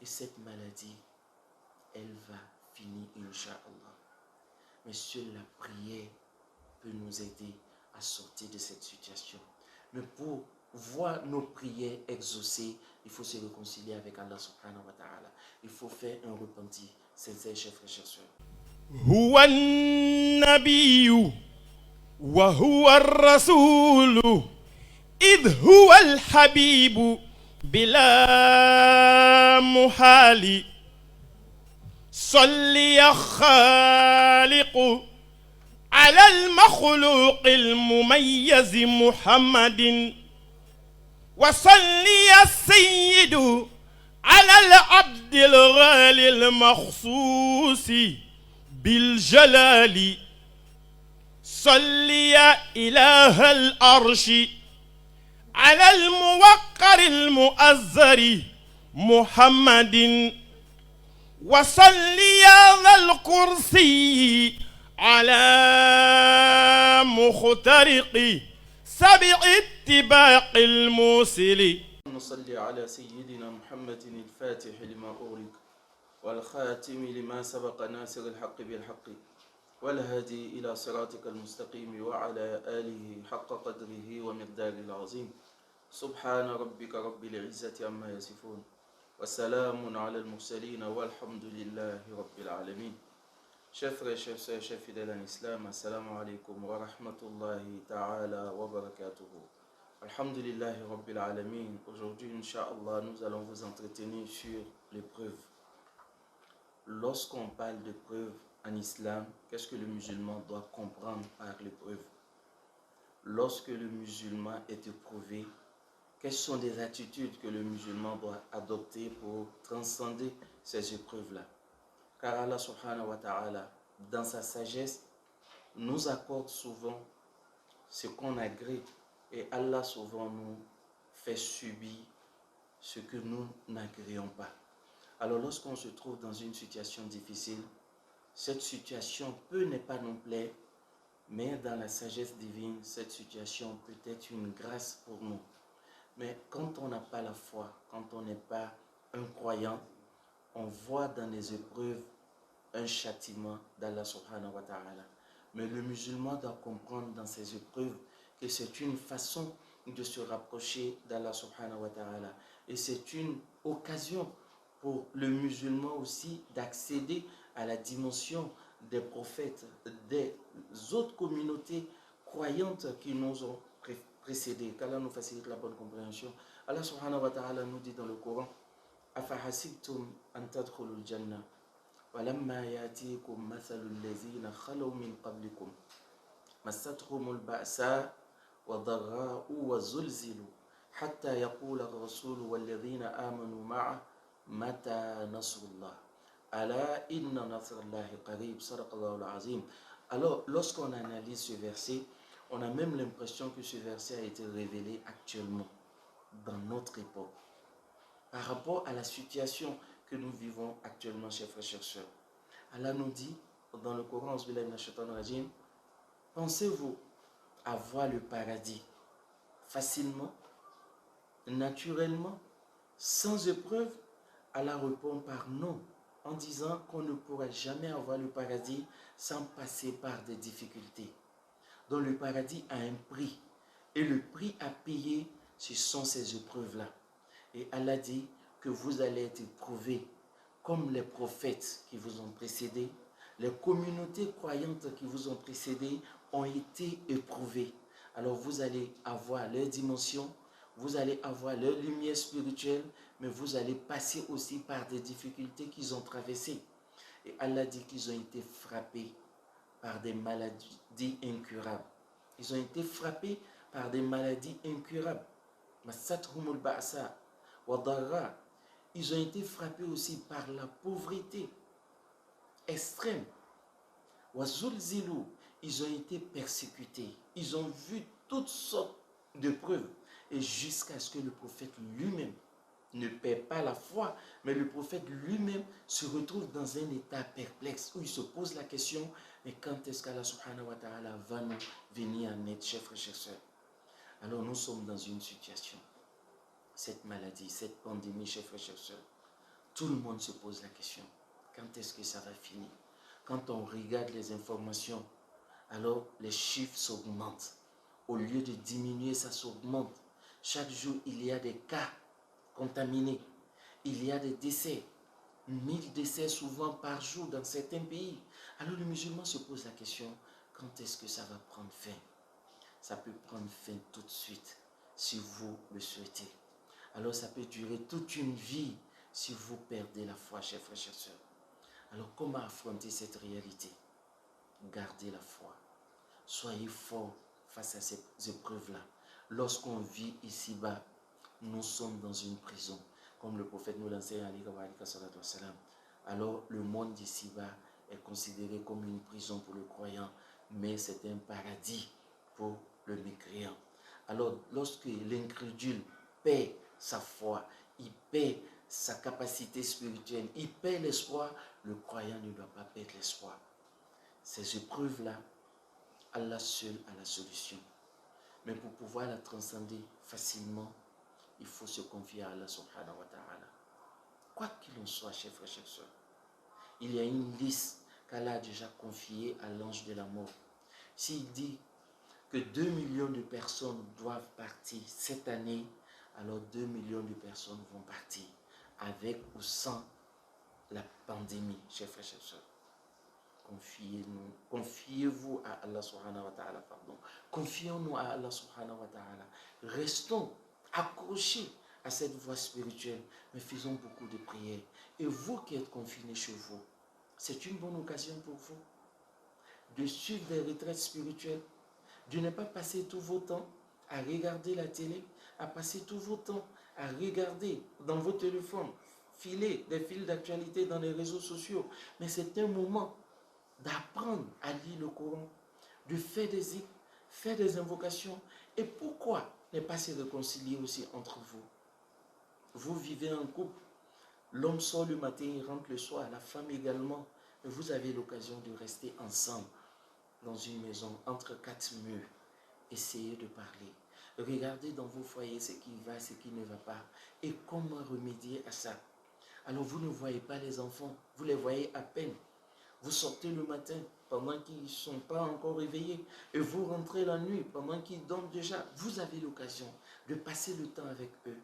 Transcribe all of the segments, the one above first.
Et cette maladie, elle va finir, Inch'Allah. Mais seule la prière peut nous aider à sortir de cette situation. Mais pour voir nos prières exaucées, il faut se réconcilier avec Allah subhanahu wa ta'ala. Il faut faire un repentir sincère, chers frères et sœurs. هو النبي وهو الرسول إذ هو الحبيب بلا محال صل يا خالق على المخلوق المميز محمد وصل يا السيد على العبد الغالي المخصوص بالجلال صل يا إله الأرش على الموقر المؤزر محمد وصل يا ذا الكرسي على مخترق سبع اتباق الموصل. نصلي على سيدنا محمد الفاتح لما أغلق والخاتم لما سبق ناصر الحق بالحق والهادي إلى صراطك المستقيم وعلى آله حق قدره ومقداره العظيم. سبحان ربك رب العزة عما يصفون وسلام على المرسلين والحمد لله رب العالمين. Chers frères, chers sœurs, chers fidèles en islam, assalamu alaikum wa rahmatullahi ta'ala wa barakatuhu. Alhamdulillahi rabbil alamin. Aujourd'hui, Inch'Allah, nous allons vous entretenir sur l'épreuve. Lorsqu'on parle d'épreuve en islam, qu'est-ce que le musulman doit comprendre par l'épreuve? Lorsque le musulman est éprouvé, quelles sont les attitudes que le musulman doit adopter pour transcender ces épreuves-là? Car Allah subhanahu wa ta'ala, dans sa sagesse, nous accorde souvent ce qu'on agrée et Allah souvent nous fait subir ce que nous n'agréons pas. Alors lorsqu'on se trouve dans une situation difficile, cette situation peut ne pas nous plaire, mais dans la sagesse divine, cette situation peut être une grâce pour nous. Mais quand on n'a pas la foi, quand on n'est pas un croyant, on voit dans les épreuves un châtiment d'Allah subhanahu wa ta'ala. Mais le musulman doit comprendre dans ces épreuves que c'est une façon de se rapprocher d'Allah subhanahu wa ta'ala. Et c'est une occasion pour le musulman aussi d'accéder à la dimension des prophètes, des autres communautés croyantes qui nous ont précédés. Qu'Allah nous facilite la bonne compréhension. Allah subhanahu wa ta'ala nous dit dans le Coran: Afahasibtum an tadkhulul jannah walamma yatikum mathalul ladzina khalaw min qablikum massatuhumul ba'sa wa dharra'u wa zulzilu hatta yaqula ar-rasulu wal ladzina amanu ma'a mata nasrullah ala inna nasrallahi qarib. Sadaqallahu al-azim. Alors lorsqu'on analyse ce verset, on a même l'impression que ce verset a été révélé actuellement dans notre époque par rapport à la situation que nous vivons actuellement, chers frères, chers sœurs. Allah nous dit dans le Coran: pensez-vous avoir le paradis facilement, naturellement, sans épreuve? Allah répond par non, en disant qu'on ne pourra jamais avoir le paradis sans passer par des difficultés. Donc le paradis a un prix, et le prix à payer, ce sont ces épreuves-là. Et Allah dit que vous allez être éprouvés comme les prophètes qui vous ont précédés, les communautés croyantes qui vous ont précédés ont été éprouvées. Alors vous allez avoir leur dimension, vous allez avoir leur lumière spirituelle, mais vous allez passer aussi par des difficultés qu'ils ont traversées. Et Allah dit qu'ils ont été frappés par des maladies incurables. Ils ont été frappés par des maladies incurables. Massathumul ba'sa wa dharra. Ils ont été frappés aussi par la pauvreté extrême. Wa zulzilu. Ils ont été persécutés. Ils ont vu toutes sortes de preuves. Et jusqu'à ce que le prophète lui-même ne perd pas la foi, mais le prophète lui-même se retrouve dans un état perplexe où il se pose la question: mais quand est-ce qu'Allah subhanahu wa ta'ala va nous venir en aide, chers frères, chers sœurs? Alors nous sommes dans une situation, cette maladie, cette pandémie, chers frères, chers sœurs, Tout le monde se pose la question, quand est-ce que ça va finir? Quand on regarde les informations, alors les chiffres s'augmentent. Au lieu de diminuer, ça s'augmente. Chaque jour, il y a des cas contaminés. Il y a des décès. 1000 décès souvent par jour dans certains pays. Alors le musulman se pose la question, quand est-ce que ça va prendre fin? Ça peut prendre fin tout de suite, si vous le souhaitez. Alors ça peut durer toute une vie si vous perdez la foi, chers frères et chères sœurs. Alors comment affronter cette réalité? Gardez la foi. Soyez forts face à ces épreuves-là. Lorsqu'on vit ici-bas, nous sommes dans une prison. Comme le prophète nous l'enseigne, alors le monde d'ici-bas est considéré comme une prison pour le croyant, mais c'est un paradis pour le mécréant. Alors lorsque l'incrédule perd sa foi, il perd sa capacité spirituelle, il perd l'espoir, le croyant ne doit pas perdre l'espoir. Ces épreuves-là, Allah seul a la solution. Mais pour pouvoir la transcender facilement, il faut se confier à Allah subhanahu wa ta'ala. Quoi qu'il en soit, chers frères et chères sœurs, il y a une liste qu'Allah a déjà confiée à l'ange de la mort. S'il dit que 2 millions de personnes doivent partir cette année, alors 2 millions de personnes vont partir, avec ou sans la pandémie, chers frères et chères sœurs. Confiez-vous à Allah subhanahu wa ta'ala, pardon. Confions-nous à Allah subhanahu wa ta'ala. Restons accrochés à cette voie spirituelle, mais faisons beaucoup de prières. Et vous qui êtes confinés chez vous, c'est une bonne occasion pour vous de suivre des retraites spirituelles, de ne pas passer tout vos temps à regarder la télé, à passer tout vos temps à regarder dans vos téléphones, filer des fils d'actualité dans les réseaux sociaux. Mais c'est un moment d'apprendre à lire le Coran, de faire des zikr, faire des invocations. Et pourquoi ne pas se réconcilier aussi entre vous? Vous vivez en couple, l'homme sort le matin, il rentre le soir, la femme également. Mais vous avez l'occasion de rester ensemble dans une maison, entre 4 murs. Essayez de parler. Regardez dans vos foyers ce qui va, ce qui ne va pas. Et comment remédier à ça? Alors vous ne voyez pas les enfants, vous les voyez à peine. Vous sortez le matin pendant qu'ils ne sont pas encore réveillés et vous rentrez la nuit pendant qu'ils dorment déjà. Vous avez l'occasion de passer le temps avec eux.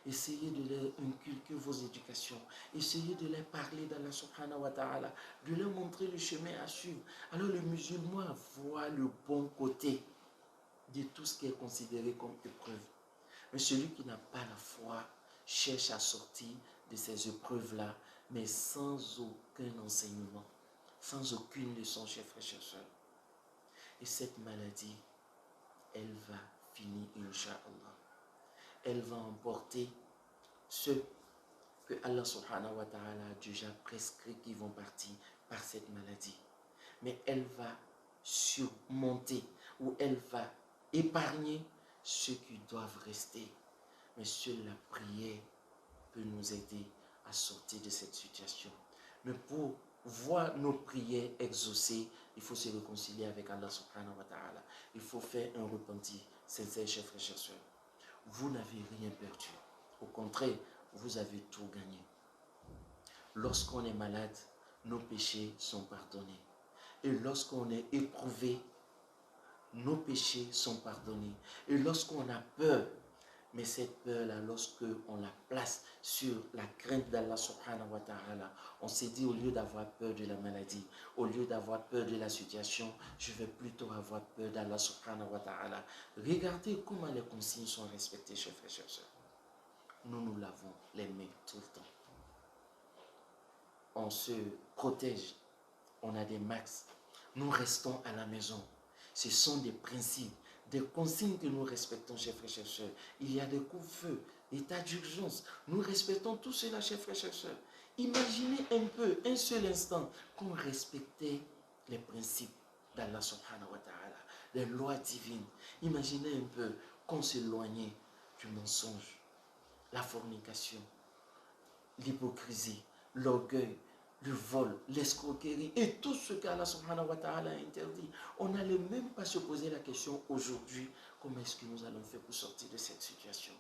Essayez de leur inculquer vos éducations. Essayez de leur parler d'Allah subhanahu wa ta'ala, de leur montrer le chemin à suivre. Alors le musulman voit le bon côté de tout ce qui est considéré comme épreuve. Mais celui qui n'a pas la foi cherche à sortir de ces épreuves-là, mais sans aucun enseignement, sans aucune leçon, chers frères et chères sœurs. Et cette maladie, elle va finir, Inch'Allah. Elle va emporter ceux que Allah subhanahu wa ta'ala a déjà prescrit qui vont partir par cette maladie. Mais elle va surmonter ou elle va épargner ceux qui doivent rester. Mais seule la prière peut nous aider à sortir de cette situation. Mais pour voir nos prières exaucées, il faut se réconcilier avec Allah subhanahu wa ta'ala. Il faut faire un repentir sincère, chers frères et chères sœurs. Vous n'avez rien perdu. Au contraire, vous avez tout gagné. Lorsqu'on est malade, nos péchés sont pardonnés. Et lorsqu'on est éprouvé, nos péchés sont pardonnés. Et lorsqu'on a peur, mais cette peur-là, lorsqu'on la place sur la crainte d'Allah subhanahu wa ta'ala, on s'est dit, au lieu d'avoir peur de la maladie, au lieu d'avoir peur de la situation, je vais plutôt avoir peur d'Allah subhanahu wa ta'ala. Regardez comment les consignes sont respectées, chers frères et chères sœurs. Nous lavons les mains tout le temps. On se protège. On a des masques. Nous restons à la maison. Ce sont des principes, des consignes que nous respectons, chers frères et chères sœurs. Il y a des coups-feux, état d'urgence. Nous respectons tout cela, chers frères et chères sœurs. Imaginez un peu, un seul instant, qu'on respectait les principes d'Allah subhanahu wa ta'ala, les lois divines. Imaginez un peu qu'on s'éloignait du mensonge, la fornication, l'hypocrisie, l'orgueil, le vol, l'escroquerie et tout ce qu'Allah subhanahu wa ta'ala a interdit. On n'allait même pas se poser la question aujourd'hui, comment est-ce que nous allons faire pour sortir de cette situation?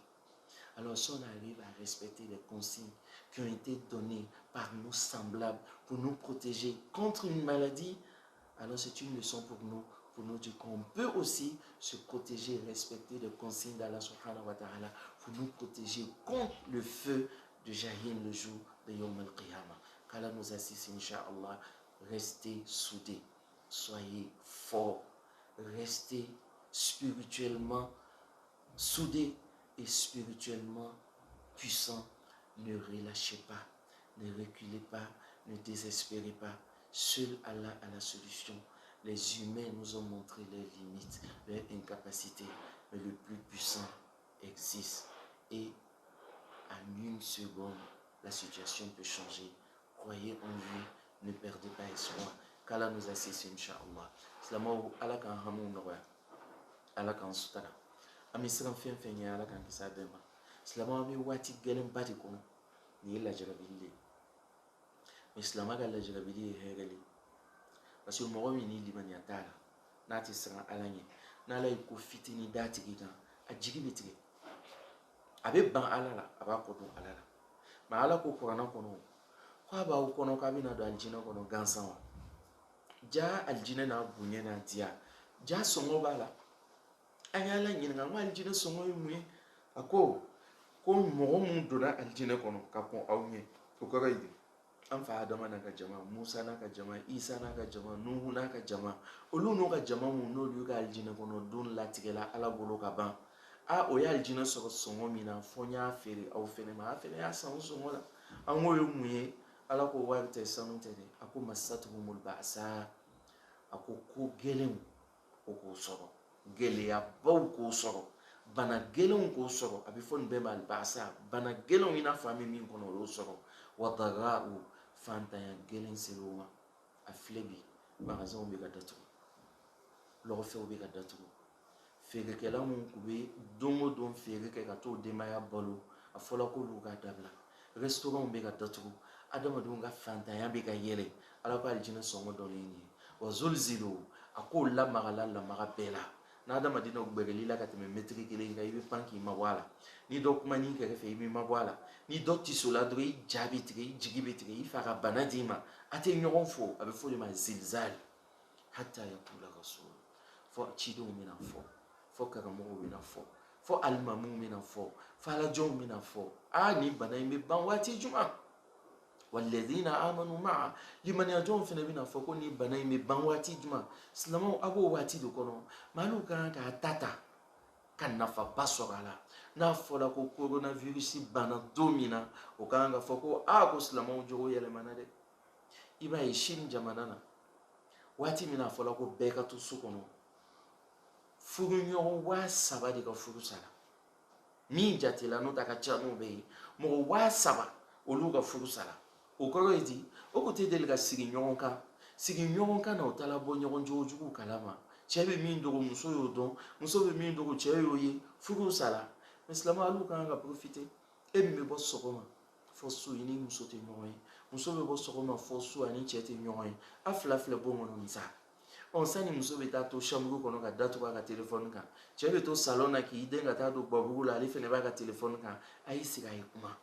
Alors si on arrive à respecter les consignes qui ont été données par nos semblables pour nous protéger contre une maladie, alors c'est une leçon pour nous dire qu'on peut aussi se protéger et respecter les consignes d'Allah subhanahu wa ta'ala pour nous protéger contre le feu de Jahim le jour de Yawm al-Qiyamah. Qu'Allah nous assiste, Inch'Allah. Restez soudés, soyez forts, restez spirituellement soudés et spirituellement puissants. Ne relâchez pas, ne reculez pas, ne désespérez pas. Seul Allah a la solution. Les humains nous ont montré leurs limites, leurs incapacités, mais le plus puissant existe. Et en une seconde, la situation peut changer. Croyez en lui, ne perdez pas espoir. Qu'Allah nous assiste, Inch'Allah. Slamo Allah kan hamu noya. Allah kan sutara. Ami siran fen fen ya Allah kan kisa bema. Slamo ami wati gelen bati kono. Ni la jarabili. Mais slama ga la jarabili hereli. Parce que mo mi ni liman ya tala. Nati siran alanye. Na la ko fitini dati gigan. A jigi bitire. Abe ban Allah la, aba ko don Allah la. Ma Allah ko Qur'an kono. Kwa ba u kono ka bina do aljina kono gansan wa. Ja aljina na bunye na dia. Ja songo bala. Anya la nyina ngwa aljina songo yumwe. Ako ko mo mun do na aljina kono ka pon awnye. To ko ga yi. An fa Adama na ka jama, Musa na ka jama, Isa na ka jama, Nuhu na ka jama. Olu no ka jama mun no lu ka aljina kono don latigela ala bolo ka ban. A o ya aljina so songo mina fonya fere au fene ma fene ya san songo la. An wo yumwe ala ko warte sanu tede ako masatuhumul ba'sa ako ko gelen ko soro gele ya baw ko soro bana gelen ko soro abi fon be mal ba'sa bana gelen ina fami min kono lo soro wa dara'u fanta ya gelen seloma aflebi magazon be ga datu lo fe be ga datu fere kala mun kube dongo don fere ke ka to de maya balo afola ko lu ga dabla restaurant be ga datu adamadenw ka fantanya bɛ ka yɛlɛ ala ko alijinɛ sɔngɔ dɔlen ye wa zulzilu a k'o lamaga bɛɛ la n'adamaden dɔ gbɛgɛli la ka tɛmɛ mɛtiri kelen kan i bɛ pan k'i mabɔ a la ni dɔ kuma n'i kɛrɛfɛ i bɛ mabɔ a la ni dɔ tisola dɔrɔn i ja bɛ tigɛ i jigi bɛ tigɛ i fa ka bana d'i ma a tɛ ɲɔgɔn fo a bɛ fɔ o de ma zilzal hatta yaqula rasul fo cidenw bɛna fɔ fo karamɔgɔw bɛna fɔ fo alimamuw bɛna fɔ fo alajɔnw bɛna fɔ ni bana in bɛ ban waati jumɛn والذين آمنوا معه لمن يجون في نبينا فكوني بناي مبانواتي جما سلامو أبو واتي دكانو مالو كان كاتاتا كان نفا باسو على نافولا كو كورونا فيروس بنا دومينا وكان فكو أكو سلامو جو يلمنا ده إبا يشين جماننا واتي منا فولا كو بيكا تو سكونو فورنيو واسابا ديكا فورسالا مين جاتيلا نو تاكا تشانو بي مو واسابا ولوغا فورسالا o kɔrɔ ye di o ko tɛ deli ka sigi ɲɔgɔn kan na o taala bɔ ɲɔgɔn jogo jugu kalama cɛ bɛ min dogo muso y'o dɔn muso bɛ min dogo cɛ y'o ye furu sala mais silamɛ alu kan ka profiter e min bɛ bɔ sɔgɔma fɔ su i ni muso tɛ ɲɔgɔn ye muso bɛ bɔ sɔgɔma fɔ su ani cɛ tɛ ɲɔgɔn ye a fila bon kɔnɔ nin sa sani muso bɛ taa to chambre kɔnɔ ka datugu a ka téléphone kan cɛ bɛ to salon na k'i den ka taa don babugu la ale fɛnɛ b'a ka téléphone kan a y'i sigi a ye kuma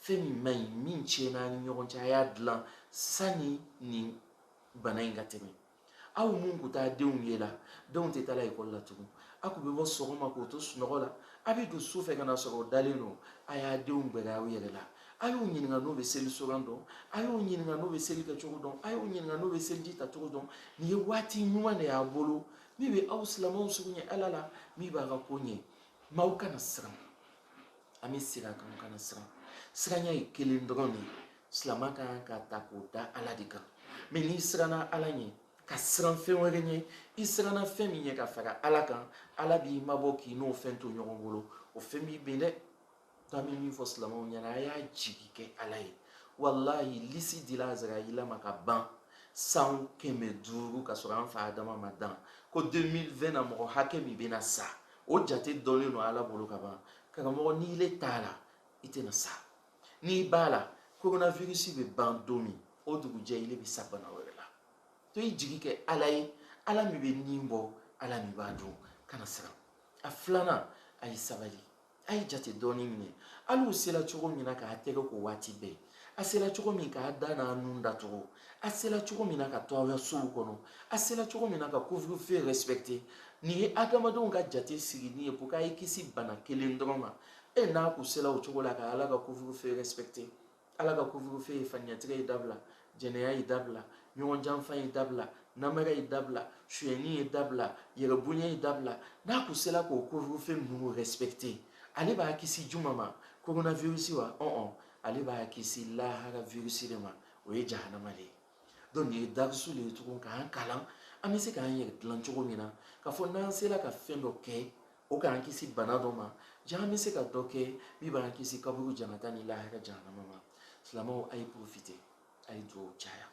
fɛn min man ɲi min tiɲɛna ni ɲɔgɔn cɛ a y'a dilan sani nin bana in ka tɛmɛ aw mun kun t'a denw ye la denw tɛ taa ekɔli la tugun a kun bɛ bɔ sɔgɔma k'o to sunɔgɔ la a bɛ don su fɛ ka na sɔrɔ o dalen don a y'a denw gbɛrɛ aw yɛrɛ la a y'o ɲininka n'o bɛ seli soran dɔn a y'o ɲininka n'o bɛ seli kɛcogo dɔn a y'o ɲininka n'o bɛ seliji tacogo dɔn nin ye waati ɲuman de y'a bolo min bɛ aw silamɛw sugu ɲɛ ala la min b'a ka ko ɲɛ maaw kana siran an bɛ segin a kan aw kana siran siranya ye kelen dɔrɔn de ye silamɛ ka kan ka ta k'o da ala de kan mɛ n'i siranna ala ɲɛ ka siran fɛn wɛrɛ ɲɛ i siranna fɛn min ɲɛ ka fara ala kan ala b'i mabɔ k'i n'o fɛn to ɲɔgɔn bolo o fɛn b'i ben dɛ to an bɛ min fɔ silamɛw ɲɛna a y'a jigi kɛ ala ye walahi lisi dila azarayila ma ka ban san 500 ka sɔrɔ an fa adama ma dan ko 2020 na mɔgɔ hakɛ min bɛna sa o jate dɔnlen don ala bolo ka ban karamɔgɔ n'i le t'a la i tɛna sa n'i b'a la coronavirus bɛ ban don min o dugujɛ i le bɛ sa bana wɛrɛ la to i jigi kɛ ala ye ala min bɛ nin bɔ ala min b'a dɔn kana siran a filanan a ye sabali ay jate doni mine alu sela chogo mina ka atege ko wati be asela chogo mi ka dana nunda togo asela chogo mina ka to ya sulu kono asela chogo mina ka couvre-feu respecter ni adamado nga jate sigi ni pour ka ikisi bana kelen droma e na ku sela o chogo la ka ala ka couvre-feu respecter ala ka couvre-feu fanyatire dabla jeneya dabla nyon janfa dabla namara dabla shueni dabla yerebunya dabla na ku sela ko couvre-feu nous respecter ale ba kisi jumama coronavirus wa ale ba kisi lahara virus de ma o ye jahannama le donc ni darsu le tukun ka an kalan an bɛ se k'an yɛrɛ dilan cogo min na ka fɔ n'an sera ka fɛn dɔ kɛ o k'an kisi bana dɔ ma ja an bɛ se ka dɔ kɛ min b'an kisi kaburu janata ni lahara jahannama ma silamɛw a ye profiter a ye dugawu caya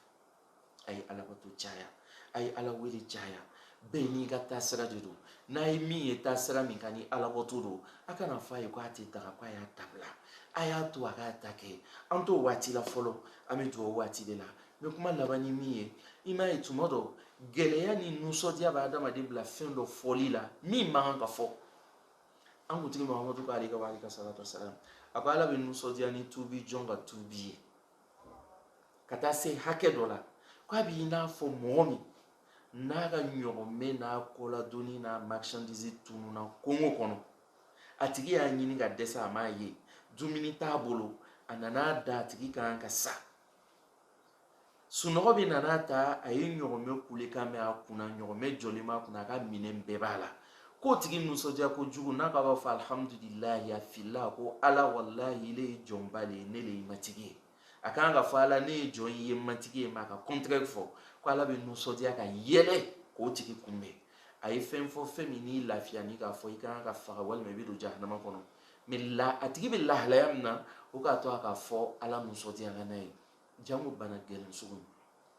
a ye alabato caya a ye ala wele caya bɛɛ n'i ka taasira de don n'a ye min ye taasira min ka ni alabato don a kana fɔ a ye ko a tɛ daga ko a y'a dabila a y'a to a k'a ta kɛ an t'o waati la fɔlɔ an bɛ jɔ o waati de la n bɛ kuma laban ni min ye i m'a ye tuma dɔ gɛlɛya ni nisɔndiya bɛ adamaden bila fɛn dɔ fɔli la min man kan ka fɔ an kuntigi mahamadu ko ale ka wale ka salatu wasalam a ko ala bɛ nisɔndiya ni tuubi jɔn ka tuubi ye ka taa se hakɛ dɔ la ko a b'i n'a fɔ mɔgɔ min n'a ka ɲɔgɔnmɛ n'a kɔladonni n'a marchandise tununa kongo kɔnɔ a tigi y'a ɲini ka dɛsɛ a m'a ye dumuni t'a bolo a nana da a tigi kan ka sa sunɔgɔ bɛ nana ta a ye ɲɔgɔnmɛ kulekan mɛn a kunna ɲɔgɔnmɛ jɔlen b'a kunna a ka minɛn bɛɛ b'a la k'o tigi nisɔndiya kojugu n'a ka b'a fɔ alhamdulilahi a filila ko ala walahi ne ye jɔnba de ye ne de ye matigi ye a kan ka fɔ ala ne ye jɔn ye matigi ye ma a ka contraire fɔ ko ala bɛ nisɔndiya ka yɛlɛ k'o tigi kunbɛn a ye fɛn fɔ fɛn min n'i lafiya ni k'a fɔ i kan ka faga walima i bɛ don jahanama kɔnɔ mais a tigi bɛ lahalaya min na o k'a to a ka fɔ ala nisɔndiya ka n'a ye jango bana gɛlɛn sugu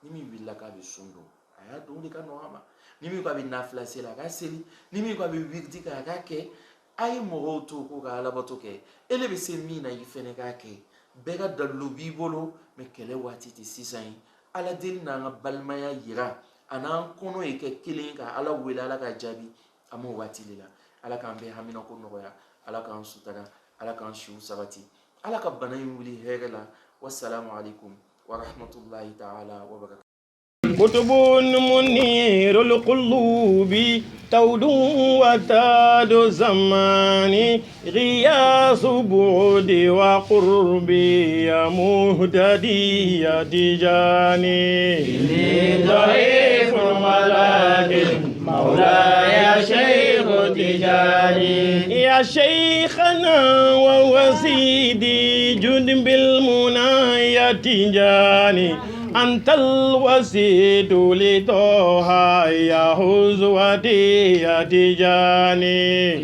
ni min wulila k'a bɛ sun don a y'a don o de ka nɔgɔ a ma ni min ko a bɛ nafila seli a ka seli ni min ko a bɛ wiridi kɛ a ka kɛ a ye mɔgɔw to ko ka alabato kɛ ele bɛ se min na i fɛnɛ k'a kɛ bɛɛ ka dalilu b'i bolo mais kɛlɛ waati tɛ sisan ye ala deli n'an ka balimaya yira a n'an kɔnɔ ye kɛ kelen ye ka ala wele ala ka jaabi a m'o waati de la ala k'an bɛɛ haminako nɔgɔya ala k'an sutara ala k'an siw sabati ala ka bana in wuli hɛrɛ la wassalamu alaikum ورحمة الله تعالى وبركاته. كتب منير القلوب تود وتاد زمان غياث بعد وقرب يا مهتدي يا تجاني إني ضعيف ولكن مولاي شيخ تجاني يا شيخنا ووسيدي جد بالمنى يا تجاني أنت الوسيد لطه يا هزوتي يا تجاني